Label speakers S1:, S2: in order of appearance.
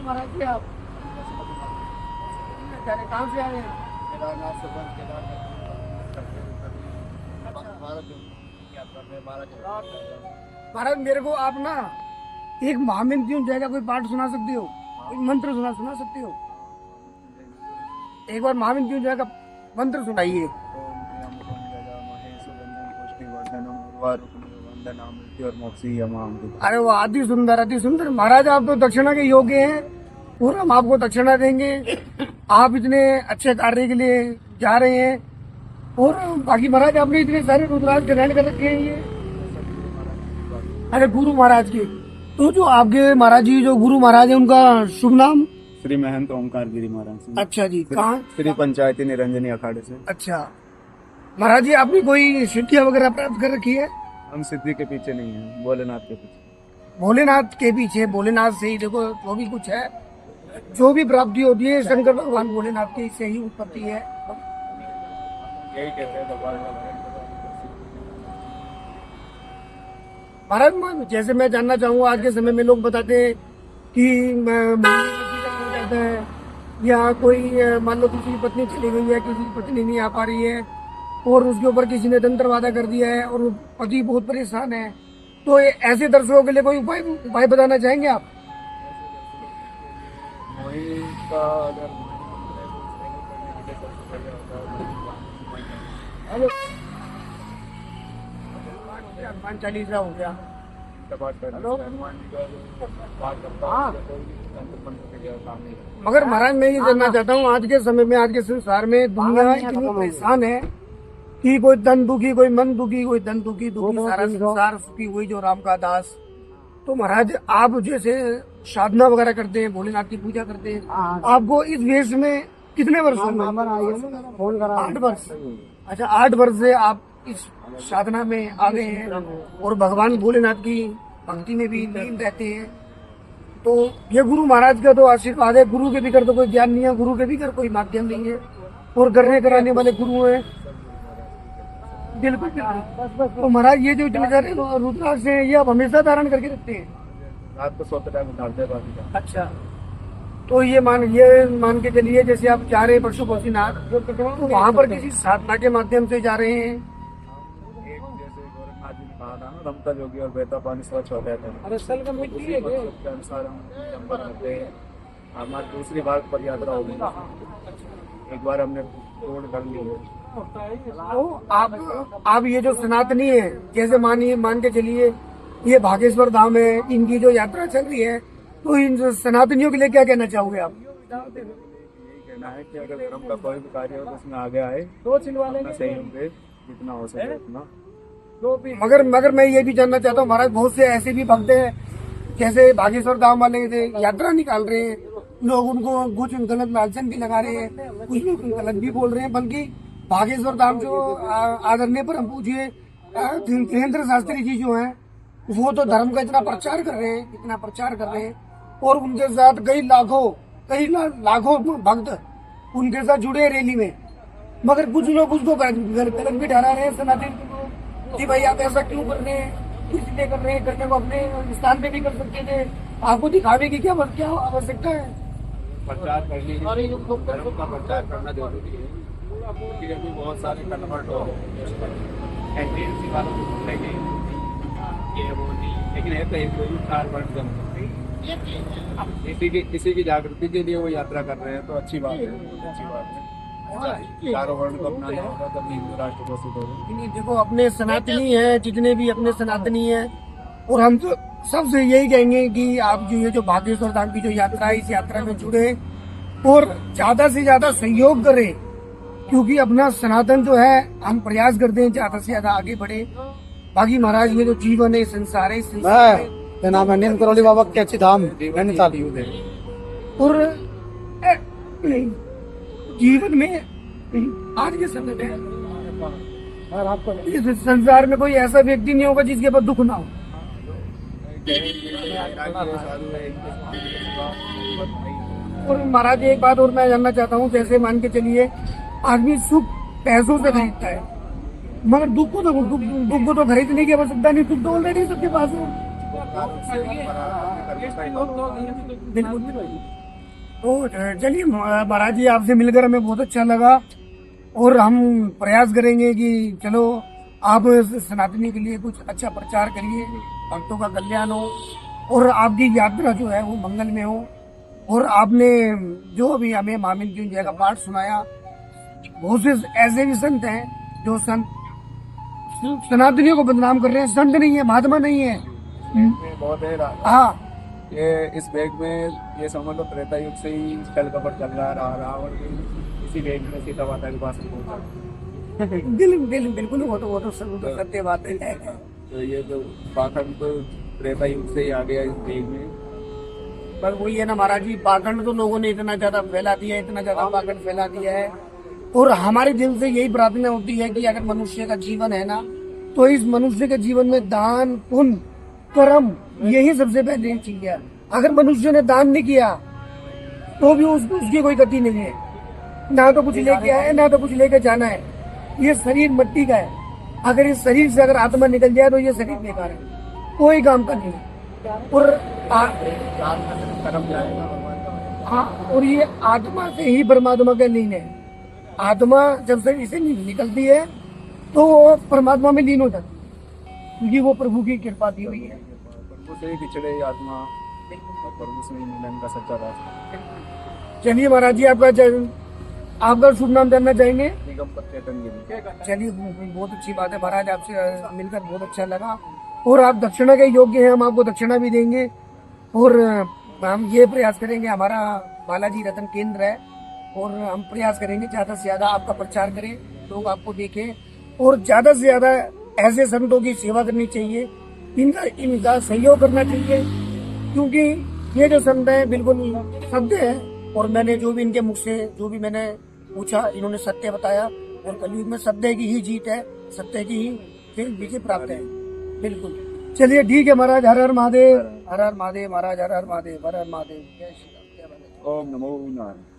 S1: महाराज जी आप कहाँ से आए हैं?
S2: केदारनाथ से बंद केदारनाथ यात्रा में
S1: महाराज मेरे को आप ना एक महामृत्युंजय का कोई पाठ सुना सकते हो, कोई मंत्र सुना सकते हो? एक बार महामृत्युंजय का मंत्र सुनाइए। अरे वो अति सुंदर अति सुंदर। महाराज आप तो दक्षिणा के योग्य हैं और हम आपको दक्षिणा देंगे। आप इतने अच्छे कार्य के लिए जा रहे हैं और बाकी महाराज आपने इतने सारे रुद्राक्ष ग्रहण कर रखे हैं ये। अरे गुरु महाराज के तो जो आपके महाराज जी जो गुरु महाराज है उनका शुभ नाम?
S2: श्री महंत ओमकार गिरी महाराज।
S1: अच्छा जी, कहाँ?
S2: श्री पंचायती निरंजनी अखाड़े से।
S1: अच्छा महाराज जी आपने कोई सिद्धियां वगैरह प्राप्त कर रखी है?
S2: हम सिद्धि के पीछे नहीं है, भोलेनाथ के पीछे।
S1: भोलेनाथ के पीछे? भोलेनाथ से ही देखो जो भी कुछ है, जो भी प्राप्ति होती है शंकर भगवान भोलेनाथ के से ही उत्पत्ति है।
S2: यही कहते हैं
S1: महाराज जैसे मैं जानना चाहूँगा, आज के समय में लोग बताते हैं कि हो जाता है या कोई मान लो किसी की पत्नी चली गई है, किसी की पत्नी नहीं आ पा रही है और उसके ऊपर किसी ने तंत्र वादा कर दिया है और पति बहुत परेशान है, तो ऐसे दर्शकों के लिए कोई उपाय बताना चाहेंगे आप? हेलो हनुमान चालीसा हो गया। हेलो हाँ। मगर महाराज मैं ये जानना चाहता हूँ, आज के समय में आज के संसार में दुनिया इतनी परेशान है कि कोई तन दुखी, कोई मन दुखी, कोई धन दुखी, सारा संसार सुखी हुई जो राम का दास। तो महाराज आप जैसे साधना वगैरह करते हैं, भोलेनाथ की पूजा करते हैं, आपको इस वेश में कितने वर्ष हो गए? 8 वर्ष। अच्छा 8 वर्ष से आप इस साधना में आ गए हैं और भगवान भोलेनाथ की भक्ति में भी लीन रहते हैं। तो ये गुरु महाराज का तो आशीर्वाद है। गुरु के बिगर तो कोई ज्ञान नहीं है, गुरु के बिगर कोई माध्यम नहीं है और करने कराने वाले गुरु हैं। बिल्कुल। तो महाराज ये जो रुद्राक्ष है ये आप हमेशा धारण करके रखते हैं?
S2: रात को सोते टाइम उठाते हैं।
S1: अच्छा तो ये मान के चलिए जैसे आप जा रहे हैं पशुपतिनाथ, तो वहाँ पर किसी साधना के माध्यम से जा रहे हैं?
S2: एक जैसे गोरखनाथ जी ने कहा था ना, रमता जोगी और बहता पानी स्वच्छ हो जाता है। अनुसार हम नंबर रहते हैं। हमारी दूसरी बार पद यात्रा होगी, एक बार हमने रोड कर ली है।
S1: तो आप ये जो सनातनी है, जैसे मान के चलिए ये भागेश्वर धाम है, इनकी जो यात्रा चल रही है, तो इन सनातनियों के लिए क्या कहना चाहोगे आप?
S2: यही कहना है कि अगर धर्म का कोई भी कार्य हो तो उसमें आगे आए, अपना सहयोग दे जितना हो सके उतना।
S1: मगर मैं ये भी जानना चाहता हूँ महाराज, बहुत से ऐसे भी भक्त हैं जैसे भागेश्वर धाम वाले यात्रा निकाल रहे हैं, लोग उनको कुछ गलत लालचन भी लगा रहे हैं, कुछ लोग गलत भी बोल रहे हैं। बल्कि भागेश्वर धाम जो आदरणीय पर हम पूछिए धीरेन्द्र शास्त्री जी जो हैं, वो तो धर्म का इतना प्रचार कर रहे हैं और उनके साथ कई लाखों भक्त उनके साथ जुड़े रैली में। मगर कुछ लोग उसको गलत भी ठहरा रहे हैं सनातन को कि भाई आप ऐसा क्यों कर रहे हैं, इसलिए कर रहे हैं, करने को अपने स्थान पे भी कर सकते थे, आपको दिखावे की क्या आवश्यकता है?
S2: प्रचार कर लीजिए, धर्म का प्रचार करना जरूरी है क्योंकि अभी बहुत सारे कन्वर्ट हो रहे हैं, ये वो नहीं, लेकिन है तो एक 4 वर्ष किसी की जागृति के लिए वो यात्रा कर रहे हैं, तो अच्छी बात है। चारों वर्ण को अपनाना होगा तभी हिंदू राष्ट्र घोषित होगा।
S1: देखो अपने सनातनी है, जितने भी अपने सनातनी है, और हम तो सबसे यही कहेंगे कि आप जो ये जो भागेश्वर धाम की जो यात्रा है, इस यात्रा में जुड़े और ज्यादा से ज्यादा सहयोग करें, क्योंकि अपना सनातन जो है हम प्रयास करते हैं ज्यादा से ज्यादा आगे बढ़े। बाकी महाराज ये जो जीवन है, संसार है,
S3: नाम है नीम करौली बाबा के अच्छी धाम
S1: और जीवन में आज के समय में इस संसार में कोई ऐसा व्यक्ति नहीं होगा जिसके पास दुख ना हो। और महाराज एक बात और मैं जानना चाहता हूँ, जैसे मान के चलिए आदमी सुख पैसों से खरीदता है, मगर दुख को तो खरीदने की आवश्यकता नहीं, दुख तो ऑलरेडी सबके पास है। बिल्कुल। तो चलिए महाराज जी, आपसे मिलकर हमें बहुत अच्छा लगा और हम प्रयास करेंगे कि चलो आप सनातनी के लिए कुछ अच्छा प्रचार करिए, भक्तों का कल्याण हो और आपकी यात्रा जो है वो मंगल में हो। और आपने जो अभी हमें महामृत्युंजय का पाठ सुनाया, बहुत से ऐसे भी संत हैं जो संत सनातनियों को बदनाम कर रहे हैं, संत नहीं है, महात्मा नहीं है।
S2: में बहुत है
S1: हाँ,
S2: ये इस बैग में ये समझ लो त्रेता युग से ही छल कपट चल रहा है। रावण भी इसी बैग में सीता माता के पास पहुंचा।
S1: बिल्कुल वो तो सत्य बात है।
S2: तो ये जो पाखंड तो त्रेता युग से ही आ गया इस बैग में।
S1: पर वही है ना महाराज जी, पाखंड तो लोगों ने इतना ज्यादा फैला दिया है, इतना ज्यादा पाखंड फैला दिया है। और हमारे दिल से यही प्रार्थना होती है कि अगर मनुष्य का जीवन है ना, तो इस मनुष्य के जीवन में दान पुण्य कर्म यही सबसे पहले चीज है। अगर मनुष्य ने दान नहीं किया तो भी उसकी कोई गति नहीं है, ना तो कुछ लेके आया है, ना तो कुछ लेके जाना है। ये शरीर मिट्टी का है, अगर इस शरीर से अगर आत्मा निकल जाए तो ये शरीर बेकार है, कोई काम का नहीं है। और
S2: कर्म जाएगा।
S1: हाँ, और ये आत्मा से ही परमात्मा का लीन है। आत्मा जब से इसे निकलती है तो वो परमात्मा में लीन हो जाती है, क्योंकि वो प्रभु की कृपा दी हुई है।
S2: प्रभु से ही बिछड़े आत्मा और प्रभु से ही मिलन का सच्चा रास्ता।
S1: चलिए महाराज जी, आपका शुभ नाम जानना चाहेंगे?
S2: निगम चेतन गिरी।
S1: चलिए, बहुत अच्छी बात है महाराज, आपसे मिलकर बहुत अच्छा लगा। और आप दक्षिणा के योग्य हैं, हम आपको दक्षिणा भी देंगे। और हम ये प्रयास करेंगे, हमारा बालाजी रतन केंद्र है और हम प्रयास करेंगे ज्यादा से ज्यादा आपका प्रचार करें, लोग आपको देखें और ज्यादा से ज्यादा ऐसे संतों की सेवा करनी चाहिए, इनका सहयोग करना चाहिए, क्योंकि ये जो संत है बिल्कुल सत्य है। और मैंने जो भी इनके मुख से जो भी मैंने पूछा, इन्होंने सत्य बताया और कलयुग में सत्य की ही जीत है, सत्य की ही फिर विजय प्राप्त है। बिल्कुल। चलिए ठीक है महाराज, हर हर महादेव, हर हर महादेव महाराज, हर हर महादेव, हर हर महादेव। जय श्री राम, जय महादेव।
S2: ओम नमो नारायण।